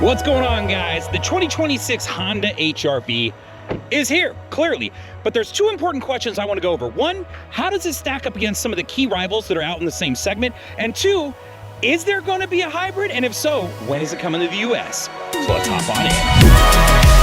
What's going on, guys? The 2026 Honda HR-V is here, clearly. But there's two important questions I want to go over. One, how does it stack up against some of the key rivals that are out in the same segment? And two, is there going to be a hybrid? And if so, when is it coming to the US? So let's hop on in.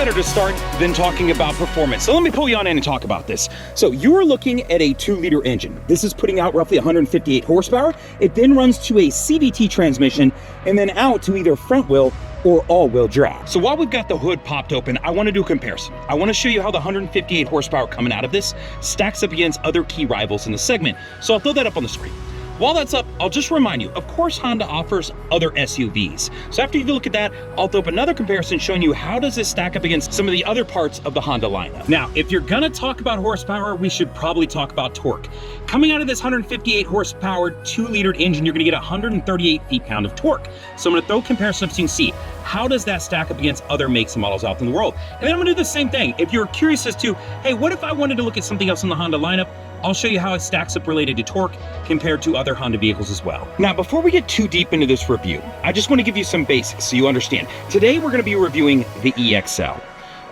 To start than talking about performance. So let me pull you on in and talk about this. So you are looking at a 2-liter engine. This is putting out roughly 158 horsepower. It then runs to a CVT transmission and then out to either front wheel or all-wheel drive. So while we've got the hood popped open, I want to do a comparison. I want to show you how the 158 horsepower coming out of this stacks up against other key rivals in the segment. So I'll throw that up on the screen. While that's up, I'll just remind you, of course, Honda offers other SUVs. So after you look at that, I'll throw up another comparison showing you how does this stack up against some of the other parts of the Honda lineup. Now, if you're gonna talk about horsepower, we should probably talk about torque. Coming out of this 158 horsepower 2-liter engine, you're gonna get 138 feet-pound of torque. So I'm gonna throw a comparison up so you can see how does that stack up against other makes and models out in the world. And then I'm gonna do the same thing. If you're curious as to, hey, what if I wanted to look at something else in the Honda lineup? I'll show you how it stacks up related to torque compared to other Honda vehicles as well. Now, before we get too deep into this review, I just want to give you some basics so you understand. Today, we're going to be reviewing the EXL.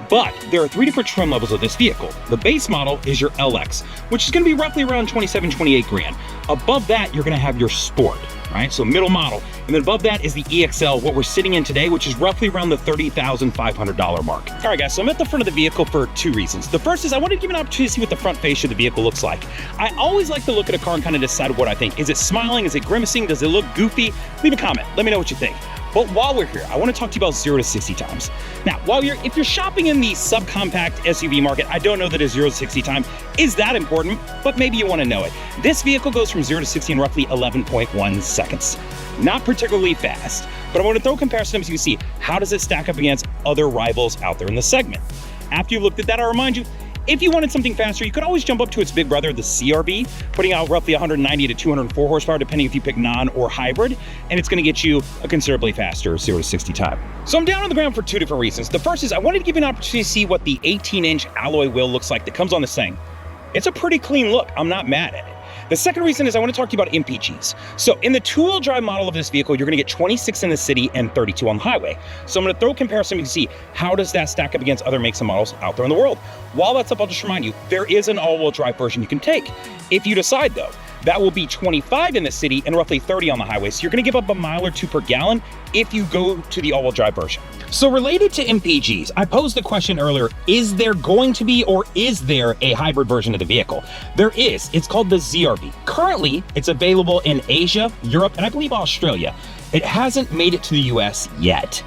But there are 3 different trim levels of this vehicle. The base model is your LX, which is going to be roughly around 27, 28 grand. Above that, you're going to have your Sport, right? So middle model. And then above that is the EXL, what we're sitting in today, which is roughly around the $30,500 mark. All right, guys, so I'm at the front of the vehicle for 2 reasons. The first is I wanted to give an opportunity to see what the front face of the vehicle looks like. I always like to look at a car and kind of decide what I think. Is it smiling? Is it grimacing? Does it look goofy? Leave a comment. Let me know what you think. But while we're here, I want to talk to you about 0 to 60 times. Now, if you're shopping in the subcompact SUV market, I don't know that a 0 to 60 time is that important, but maybe you want to know it. This vehicle goes from 0 to 60 in roughly 11.1 seconds. Not particularly fast, but I want to throw a comparison so you can see how does it stack up against other rivals out there in the segment. After you've looked at that, I'll remind you, if you wanted something faster, you could always jump up to its big brother, the CR-V, putting out roughly 190 to 204 horsepower, depending if you pick non or hybrid, and it's gonna get you a considerably faster 0 to 60 time. So I'm down on the ground for 2 different reasons. The first is I wanted to give you an opportunity to see what the 18-inch alloy wheel looks like that comes on this thing. It's a pretty clean look. I'm not mad at it. The second reason is I want to talk to you about MPGs. So in the 2-wheel drive model of this vehicle, you're going to get 26 in the city and 32 on the highway. So I'm going to throw a comparison. You can see how does that stack up against other makes and models out there in the world. While that's up, I'll just remind you, there is an all-wheel drive version you can take. If you decide, though, that will be 25 in the city and roughly 30 on the highway. So you're going to give up a mile or 2 per gallon if you go to the all-wheel drive version. So related to MPGs, I posed the question earlier, is there going to be or is there a hybrid version of the vehicle? There is. It's called the ZR-V. Currently, it's available in Asia, Europe, and I believe Australia. It hasn't made it to the US yet,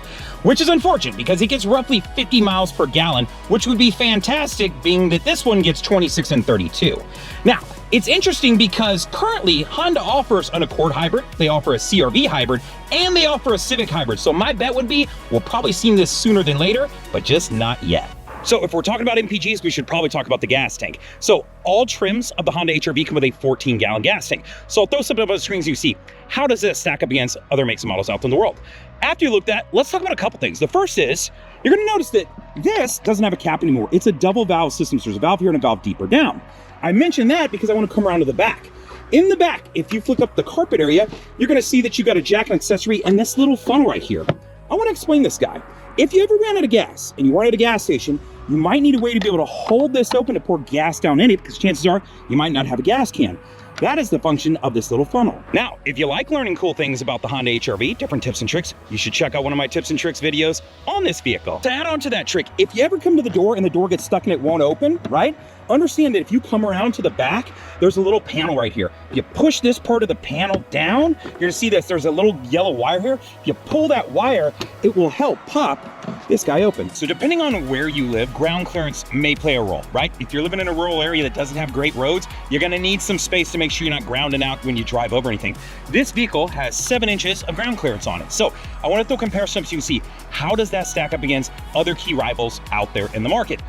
which is unfortunate because it gets roughly 50 miles per gallon, which would be fantastic being that this one gets 26 and 32. Now, it's interesting because currently Honda offers an Accord hybrid, they offer a CR-V hybrid, and they offer a Civic hybrid. So my bet would be we'll probably see this sooner than later, but just not yet. So if we're talking about MPGs, we should probably talk about the gas tank. So all trims of the Honda HR-V come with a 14-gallon gas tank. So I'll throw something up on the screen so you see how does this stack up against other makes and models out in the world. After you looked at, let's talk about a couple things. The first is, you're gonna notice that this doesn't have a cap anymore. It's a double valve system, so there's a valve here and a valve deeper down. I mentioned that because I want to come around to the back. In the back, if you flick up the carpet area, you're gonna see that you got a jack and accessory and this little funnel right here. I want to explain this guy. If you ever ran out of gas and you weren't at a gas station, you might need a way to be able to hold this open to pour gas down in it because chances are you might not have a gas can. That is the function of this little funnel. Now, if you like learning cool things about the Honda HR-V, different tips and tricks, you should check out one of my tips and tricks videos on this vehicle. To add on to that trick, if you ever come to the door and the door gets stuck and it won't open, right? understand that if you come around to the back, there's a little panel right here. You push this part of the panel down, you're gonna see this, there's a little yellow wire here. If you pull that wire, it will help pop this guy open. So depending on where you live, ground clearance may play a role, right? If you're living in a rural area that doesn't have great roads, you're gonna need some space to make sure you're not grounding out when you drive over anything. This vehicle has 7 inches of ground clearance on it. So I wanna throw comparison up so you can see how does that stack up against other key rivals out there in the market.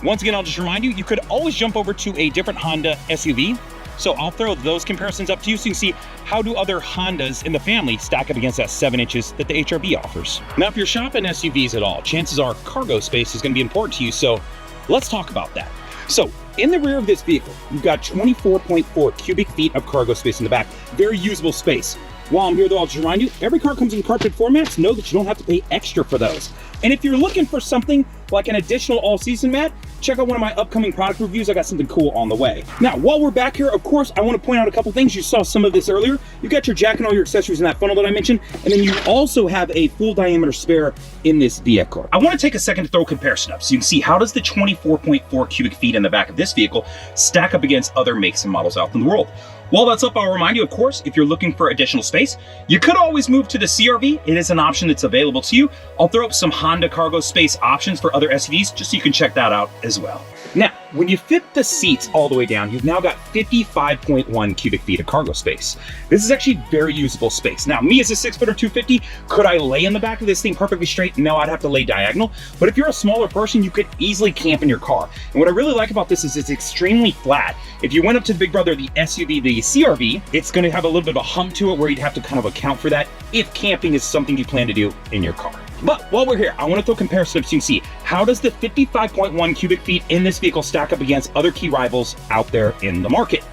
Once again, I'll just remind you, you could always jump over to a different Honda SUV. So I'll throw those comparisons up to you so you can see how do other Hondas in the family stack up against that 7 inches that the HRV offers. Now, if you're shopping SUVs at all, chances are cargo space is gonna be important to you. So let's talk about that. So in the rear of this vehicle, you've got 24.4 cubic feet of cargo space in the back. Very usable space. While I'm here though, I'll just remind you, every car comes in carpet formats. Know that you don't have to pay extra for those. And if you're looking for something like an additional all-season mat, check out one of my upcoming product reviews. I got something cool on the way. Now, while we're back here, of course, I want to point out a couple things. You saw some of this earlier. You got your jack and all your accessories in that funnel that I mentioned, and then you also have a full diameter spare in this vehicle. I want to take a second to throw a comparison up so you can see how does the 24.4 cubic feet in the back of this vehicle stack up against other makes and models out in the world. While that's up, I'll remind you, of course, if you're looking for additional space, you could always move to the CRV. It is an option that's available to you. I'll throw up some Honda cargo space options for other SUVs, just so you can check that out as well. Now, when you fit the seats all the way down, you've now got 55.1 cubic feet of cargo space. This is actually very usable space. Now, me as a 6'2", 250, could I lay in the back of this thing perfectly straight? No, I'd have to lay diagonal. But if you're a smaller person, you could easily camp in your car. And what I really like about this is it's extremely flat. If you went up to the big brother, the SUV, the CRV, it's gonna have a little bit of a hump to it where you'd have to kind of account for that if camping is something you plan to do in your car. But while we're here, I want to throw comparison up so you can see how does the 55.1 cubic feet in this vehicle stack up against other key rivals out there in the market.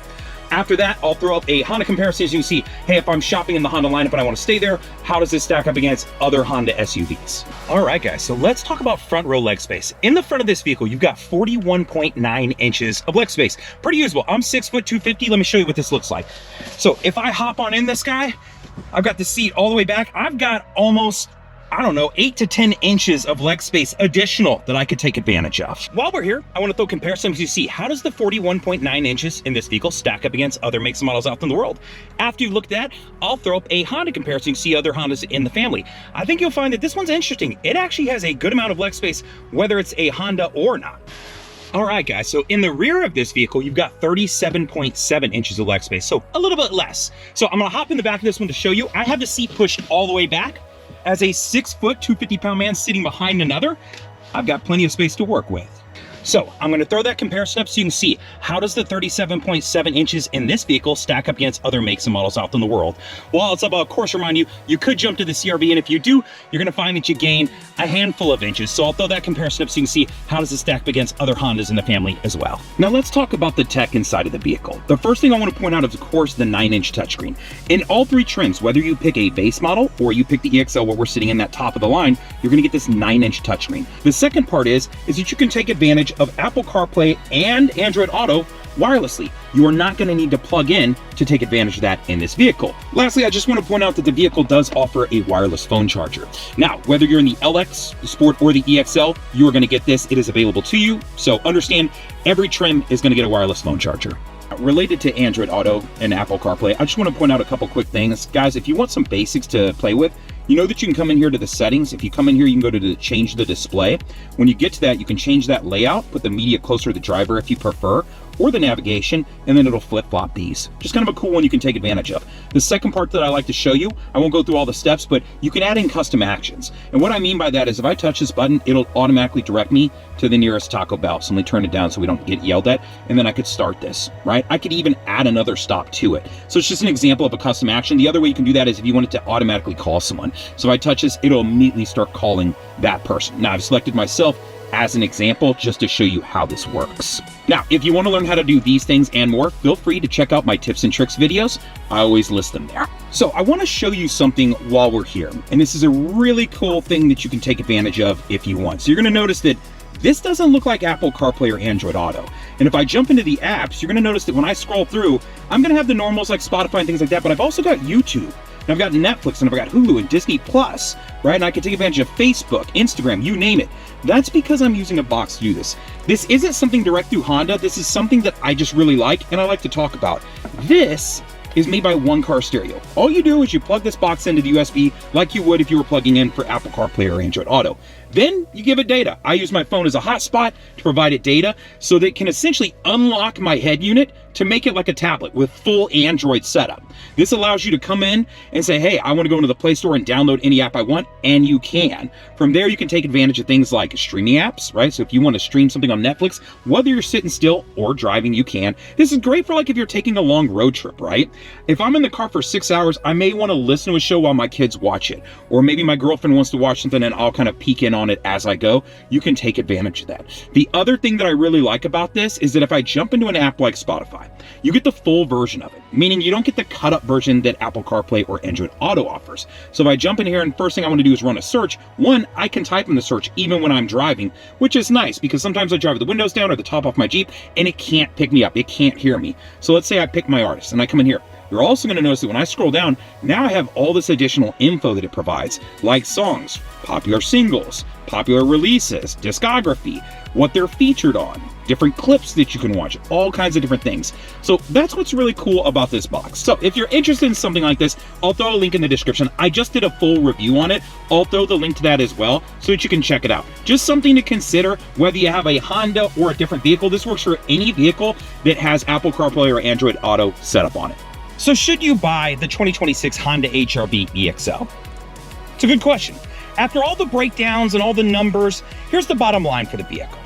After that, I'll throw up a Honda comparison so you can see, hey, if I'm shopping in the Honda lineup and I want to stay there, how does this stack up against other Honda SUVs? All right, guys, so let's talk about front row leg space. In the front of this vehicle, you've got 41.9 inches of leg space. Pretty usable. I'm 6'2", 250. Let me show you what this looks like. So if I hop on in this guy, I've got the seat all the way back. I've got almost, I don't know, 8 to 10 inches of leg space additional that I could take advantage of. While we're here, I want to throw comparisons to see how does the 41.9 inches in this vehicle stack up against other makes and models out in the world. After you've looked at that, I'll throw up a Honda comparison to see other Hondas in the family. I think you'll find that this one's interesting. It actually has a good amount of leg space, whether it's a Honda or not. All right, guys, so in the rear of this vehicle, you've got 37.7 inches of leg space, so a little bit less. So I'm gonna hop in the back of this one to show you. I have the seat pushed all the way back. As a 6', 250-pound man sitting behind another, I've got plenty of space to work with. So I'm going to throw that comparison up so you can see how does the 37.7 inches in this vehicle stack up against other makes and models out in the world. While it's up, I'll of course remind you, you could jump to the CRV, and if you do, you're going to find that you gain a handful of inches. So I'll throw that comparison up so you can see how does it stack up against other Hondas in the family as well. Now let's talk about the tech inside of the vehicle. The first thing I want to point out is, of course, the 9-inch touchscreen. In all 3 trims, whether you pick a base model or you pick the EXL where we're sitting in that top of the line, you're going to get this 9-inch touchscreen. The second part is that you can take advantage of Apple CarPlay and Android Auto wirelessly. You are not going to need to plug in to take advantage of that in this vehicle. Lastly, I just want to point out that the vehicle does offer a wireless phone charger. Now, whether you're in the LX, Sport, or the EXL, you are going to get this. It is available to you. So understand, every trim is going to get a wireless phone charger. Related to Android Auto and Apple CarPlay, I just want to point out a couple quick things. Guys, if you want some basics to play with, you know that you can come in here to the settings. If you come in here, you can go to change the display. When you get to that, you can change that layout, put the media closer to the driver if you prefer, or the navigation, and then it'll flip-flop these. Just kind of a cool one you can take advantage of. The second part that I like to show you, I won't go through all the steps, but you can add in custom actions. And what I mean by that is if I touch this button, it'll automatically direct me to the nearest Taco Bell. So let me turn it down so we don't get yelled at, and then I could start this, right? I could even add another stop to it. So it's just an example of a custom action. The other way you can do that is if you wanted to automatically call someone. So if I touch this, it'll immediately start calling that person. Now I've selected myself as an example just to show you how this works. Now, if you want to learn how to do these things and more, feel free to check out my tips and tricks videos. I always list them there. So I want to show you something while we're here. And this is a really cool thing that you can take advantage of if you want. So you're going to notice that this doesn't look like Apple CarPlay or Android Auto. And if I jump into the apps, you're going to notice that when I scroll through, I'm going to have the normals like Spotify and things like that, but I've also got YouTube. And I've got Netflix, and I've got Hulu and Disney Plus, right? And I can take advantage of Facebook, Instagram, you name it. That's because I'm using a box to do this. This isn't something direct through Honda. This is something that I just really like and I like to talk about. This is made by One Car Stereo. All you do is you plug this box into the USB like you would if you were plugging in for Apple CarPlay or Android Auto. Then you give it data. I use my phone as a hotspot to provide it data so that it can essentially unlock my head unit to make it like a tablet with full Android setup. This allows you to come in and say, hey, I want to go into the Play Store and download any app I want, and you can. From there, you can take advantage of things like streaming apps, right? So if you want to stream something on Netflix, whether you're sitting still or driving, you can. This is great for like if you're taking a long road trip, right? If I'm in the car for 6 hours, I may want to listen to a show while my kids watch it. Or maybe my girlfriend wants to watch something and I'll kind of peek in on it as I go. You can take advantage of that. The other thing that I really like about this is that if I jump into an app like Spotify, you get the full version of it, meaning you don't get the cut up version that Apple CarPlay or Android Auto offers. So if I jump in here and first thing I want to do is run a search, one, I can type in the search even when I'm driving, which is nice because sometimes I drive with the windows down or the top off my Jeep and it can't pick me up. It can't hear me. So let's say I pick my artist and I come in here. You're also going to notice that when I scroll down, now I have all this additional info that it provides, like songs, popular singles, popular releases, discography, what they're featured on, different clips that you can watch, all kinds of different things. So that's what's really cool about this box. So if you're interested in something like this, I'll throw a link in the description. I just did a full review on it. I'll throw the link to that as well so that you can check it out. Just something to consider whether you have a Honda or a different vehicle. This works for any vehicle that has Apple CarPlay or Android Auto set up on it. So should you buy the 2026 Honda HR-V EXL? It's a good question. After all the breakdowns and all the numbers, here's the bottom line for the vehicle.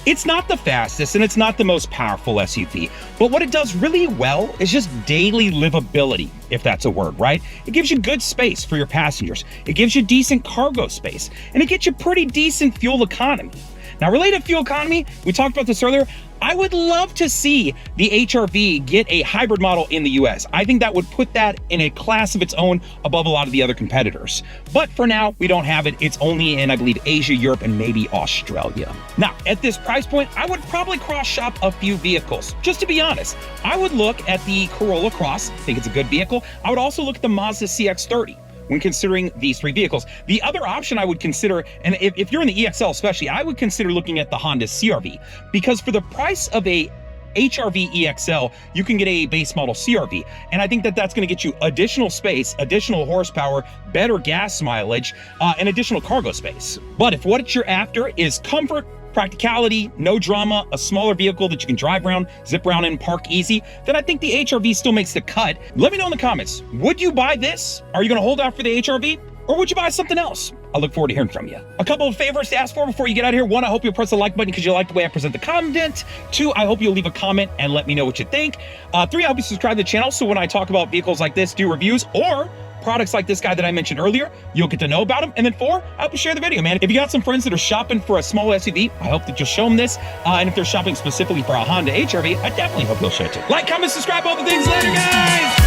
It's not the fastest and it's not the most powerful SUV, but what it does really well is just daily livability, if that's a word, right? It gives you good space for your passengers. It gives you decent cargo space, and it gets you pretty decent fuel economy. Now, related to fuel economy, we talked about this earlier. I would love to see the HR-V get a hybrid model in the US. I think that would put that in a class of its own above a lot of the other competitors. But for now, we don't have it. It's only in, I believe, Asia, Europe, and maybe Australia. Now, at this price point, I would probably cross-shop a few vehicles. Just to be honest, I would look at the Corolla Cross. I think it's a good vehicle. I would also look at the Mazda CX-30. When considering these three vehicles. The other option I would consider, and if you're in the EXL especially, I would consider looking at the Honda CR-V, because for the price of a HR-V EXL, you can get a base model CR-V. And I think that that's going to get you additional space, additional horsepower, better gas mileage, and additional cargo space. But if what you're after is comfort, practicality, no drama, a smaller vehicle that you can drive around, zip around in, park easy, then I think the HR-V still makes the cut. Let me know in the comments, would you buy this? Are you going to hold out for the HR-V? Or would you buy something else? I look forward to hearing from you. A couple of favors to ask for before you get out of here. One, I hope you'll press the like button because you like the way I present the content. Two, I hope you'll leave a comment and let me know what you think. Three, I hope you subscribe to the channel so when I talk about vehicles like this, do reviews, or products like this guy that I mentioned earlier, you'll get to know about them. And then four, I hope you share the video, man. If you got some friends that are shopping for a small SUV, I hope that you'll show them this. And if they're shopping specifically for a Honda HR-V, I definitely hope you'll share it too. Like, comment, subscribe, all the things. Later, guys!